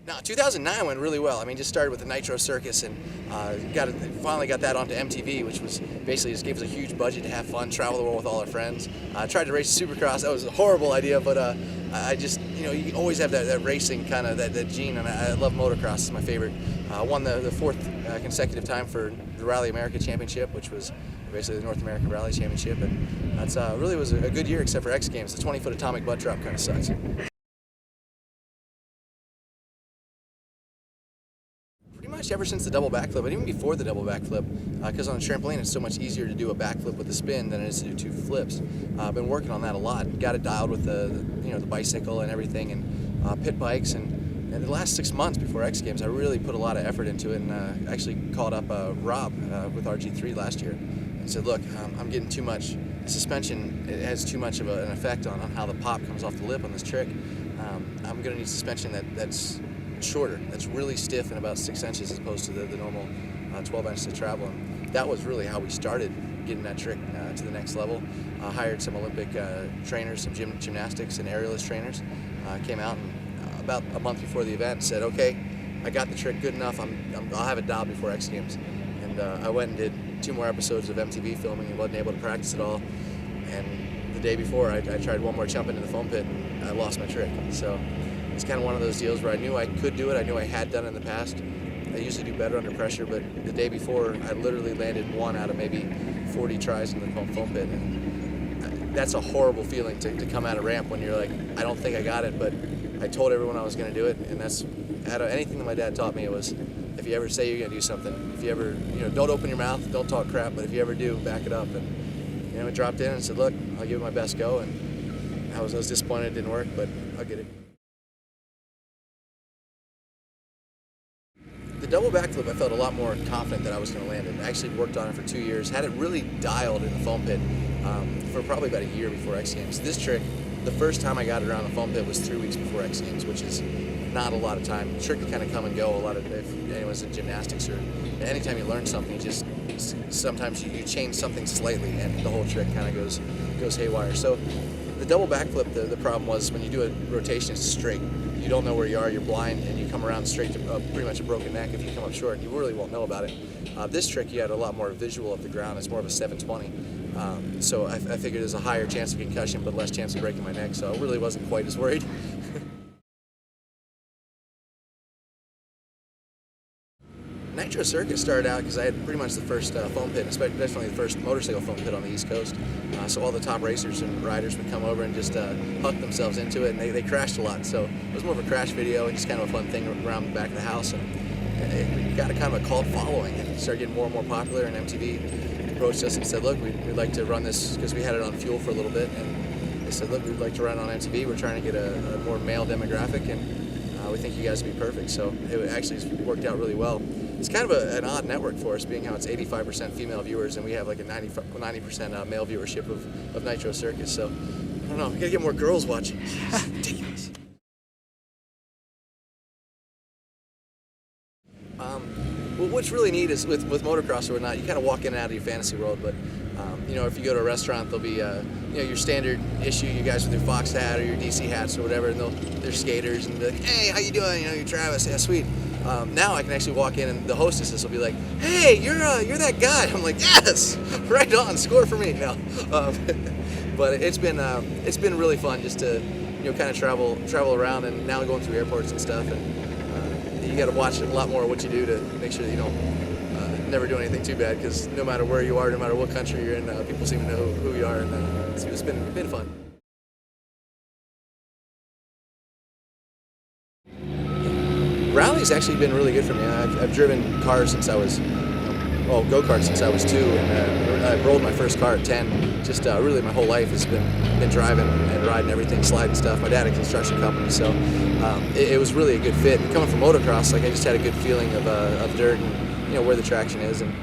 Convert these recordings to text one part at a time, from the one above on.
No, 2009 went really well. I mean, just started with the Nitro Circus and finally got that onto MTV, which was basically just gave us a huge budget to have fun, travel the world with all our friends. Tried to race Supercross. That was a horrible idea, but I just, you always have that racing kind of that gene, and I love motocross. It's my favorite. Won the fourth consecutive time for the Rally America Championship, which was basically the North American Rally Championship, and that's really was a good year except for X Games. The 20-foot atomic butt drop kind of sucks. Pretty much ever since the double backflip, and even before the double backflip, because on a trampoline it's so much easier to do a backflip with the spin than it is to do two flips. I've been working on that a lot. Got it dialed with the bicycle and everything, and pit bikes, and the last 6 months before X Games, I really put a lot of effort into it, and actually called up Rob with RG3 last year and said, look, I'm getting too much suspension. It has too much of an effect on how the pop comes off the lip on this trick. I'm going to need suspension that's shorter, that's really stiff and about 6 inches as opposed to the normal 12 inches of travel. And that was really how we started getting that trick to the next level. Hired some Olympic trainers, some gymnastics and aerialist trainers. Came out and about a month before the event said, okay, I got the trick good enough, I'll have it dialed before X Games. And I went and did 2 more episodes of MTV filming and wasn't able to practice at all. And the day before I tried one more jump into the foam pit and I lost my trick. So it's kind of one of those deals where I knew I could do it, I knew I had done it in the past. I usually do better under pressure, but the day before I literally landed 1 out of maybe 40 tries in the foam pit. And that's a horrible feeling to come out of ramp when you're like, I don't think I got it, but I told everyone I was going to do it. And that's out of anything that my dad taught me, it was, if you ever say you're going to do something, if you ever, don't open your mouth, don't talk crap, but if you ever do, back it up. And I dropped in and said, look, I'll give it my best go. And I was disappointed it didn't work, but I'll get it. The double backflip, I felt a lot more confident that I was going to land it. I actually worked on it for 2 years, had it really dialed in the foam pit for probably about a year before X Games. This trick, the first time I got it around the foam pit was 3 weeks before X Games, which is not a lot of time. The trick can kind of come and go. If anyone's in gymnastics or anytime you learn something, sometimes you change something slightly and the whole trick kind of goes haywire. So the double backflip, the problem was when you do a rotation, it's straight. You don't know where you are, you're blind, and you come around straight to pretty much a broken neck. If you come up short, you really won't know about it. This trick, you had a lot more visual of the ground. It's more of a 720. So I figured there's a higher chance of concussion, but less chance of breaking my neck, so I really wasn't quite as worried. Nitro Circus started out because I had pretty much the first foam pit, definitely the first motorcycle foam pit on the East Coast. So all the top racers and riders would come over and just huck themselves into it, and they crashed a lot. So it was more of a crash video and just kind of a fun thing around the back of the house. And it got a kind of a cult following, and it started getting more and more popular. And MTV approached us and said, look, we'd like to run this, because we had it on Fuel for a little bit. And they said, look, we'd like to run it on MTV. We're trying to get a more male demographic, and we think you guys would be perfect. So it actually worked out really well. It's kind of an odd network for us, being how it's 85% female viewers, and we have like a 90% male viewership of Nitro Circus. So, I don't know, we gotta get more girls watching. It's ridiculous. Well, what's really neat is with motocross or whatnot, you kind of walk in and out of your fantasy world, but if you go to a restaurant, there'll be your standard issue, you guys with your Fox hat or your DC hats or whatever, and they're skaters, and be like, hey, how you doing? You're Travis. Yeah, sweet. Now I can actually walk in and the hostesses will be like, hey, you're that guy. I'm like, yes, right on, score for me. No, but it's been really fun just to kind of travel around, and now going through airports and stuff, and you got to watch a lot more of what you do to make sure that you don't never do anything too bad, because no matter where you are, no matter what country you're in, people seem to know who you are, and it's been fun. Rally's actually been really good for me. I've driven cars since I was, go-karts since I was 2, and I rolled my first car at 10. Just really my whole life has been driving and riding everything, sliding stuff. My dad had a construction company, so it was really a good fit. And coming from motocross, I just had a good feeling of dirt and where the traction is, and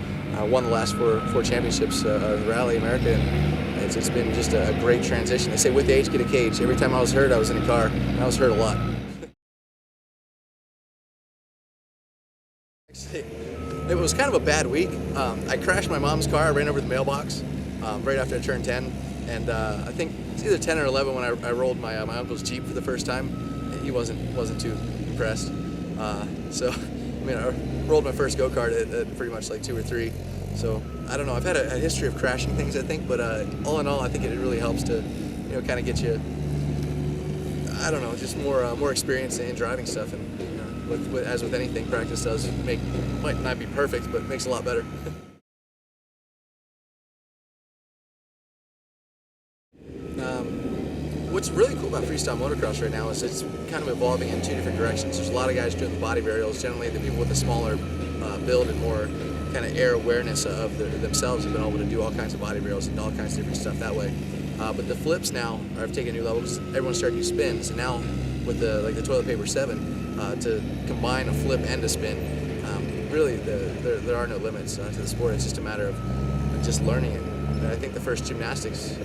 won the last four championships of Rally America. And it's been just a great transition. They say with age get a cage. Every time I was hurt, I was in a car, and I was hurt a lot. It was kind of a bad week. I crashed my mom's car. I ran over the mailbox right after I turned 10, and I think it's either 10 or 11 when I rolled my uncle's Jeep for the first time. He wasn't too impressed. So, I mean, I rolled my first go-kart at pretty much like 2 or 3. So, I don't know. I've had a history of crashing things, I think, but all in all, I think it really helps to, kind of get you, I don't know, just more experience in driving stuff. And as with anything, practice might not be perfect, but makes it a lot better. What's really cool about freestyle motocross right now is it's kind of evolving in 2 different directions. There's a lot of guys doing the body varials. Generally, the people with a smaller build and more kind of air awareness of themselves have been able to do all kinds of body varials and all kinds of different stuff that way. But the flips now have taken a new level because everyone's starting to do spins. And now with the toilet paper 7, to combine a flip and a spin, really there are no limits to the sport. It's just a matter of just learning it. And I think the first gymnastics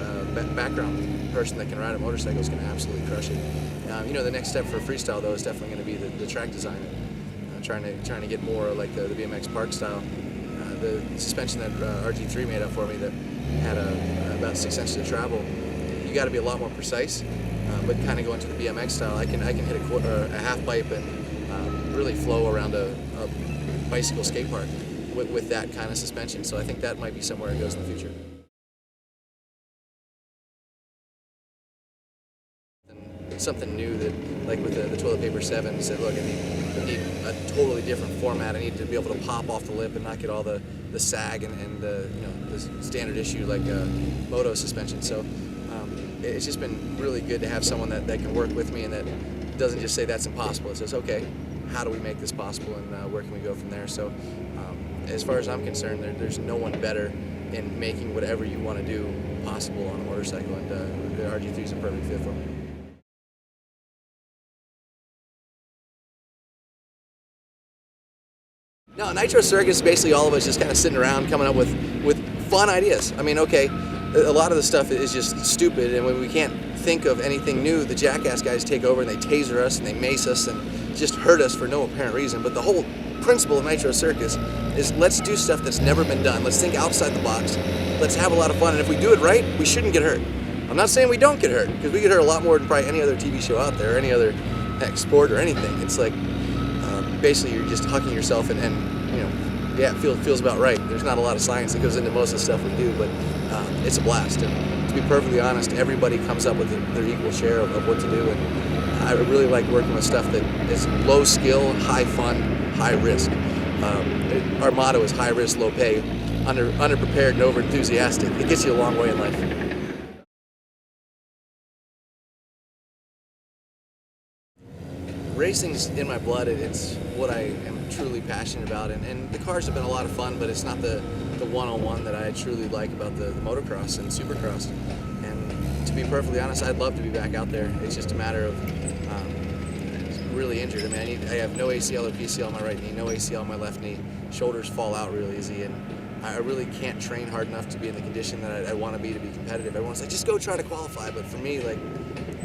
background person that can ride a motorcycle is going to absolutely crush it. The next step for freestyle though is definitely going to be the track design. Trying to get more like the BMX park style. The suspension that RG3 made up for me that had about 6 inches of travel. You got to be a lot more precise, but kind of go into the BMX style. I can hit a half pipe and really flow around a bicycle skate park with that kind of suspension. So I think that might be somewhere it goes in the future. Something new that, like with the toilet paper 7, said, look, I need a totally different format. I need to be able to pop off the lip and not get all the sag and the standard issue like moto suspension. So it's just been really good to have someone that can work with me and that doesn't just say that's impossible. It says, okay, how do we make this possible and where can we go from there? So as far as I'm concerned, there's no one better in making whatever you want to do possible on a motorcycle, and the RG3 is a perfect fit for me. No, Nitro Circus is basically all of us just kind of sitting around coming up with fun ideas. I mean, okay, a lot of the stuff is just stupid, and when we can't think of anything new, the jackass guys take over and they taser us and they mace us and just hurt us for no apparent reason. But the whole principle of Nitro Circus is let's do stuff that's never been done. Let's think outside the box. Let's have a lot of fun, and if we do it right, we shouldn't get hurt. I'm not saying we don't get hurt, because we get hurt a lot more than probably any other TV show out there, or any other sport or anything. It's like basically you're just hucking yourself and yeah, it feels about right. There's not a lot of science that goes into most of the stuff we do, but it's a blast. And to be perfectly honest, everybody comes up with their equal share of what to do, and I really like working with stuff that is low skill, high fun, high risk. Our motto is high risk, low pay, underprepared and over enthusiastic. It gets you a long way in life. Racing's in my blood. It's what I am truly passionate about, and the cars have been a lot of fun, but it's not the one-on-one that I truly like about the motocross and supercross. And to be perfectly honest, I'd love to be back out there. It's just a matter of really injured. I mean, I have no ACL or PCL on my right knee, no ACL on my left knee. Shoulders fall out real easy, and I really can't train hard enough to be in the condition that I want to be competitive. Everyone's like, just go try to qualify, but for me, like,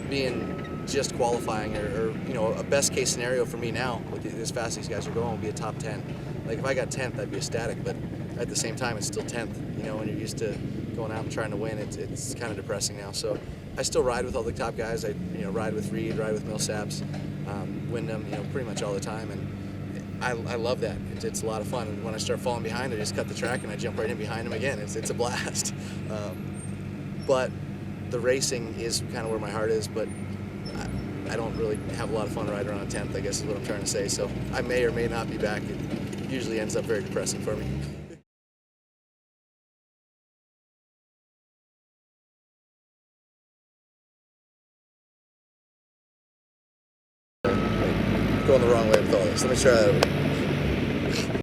being just qualifying or a best case scenario for me now with as fast as these guys are going will be a top 10. Like if I got 10th, I'd be ecstatic, but at the same time it's still 10th. When you're used to going out and trying to win, it's kind of depressing now. So I still ride with all the top guys. I ride with Reed, ride with Millsaps, Wyndham, pretty much all the time, and I love that. It's a lot of fun. And when I start falling behind, I just cut the track and I jump right in behind them again. It's a blast. But the racing is kind of where my heart is, but I don't really have a lot of fun riding around 10th, I guess is what I'm trying to say. So I may or may not be back. It usually ends up very depressing for me. Going the wrong way with all this. Let me try that over.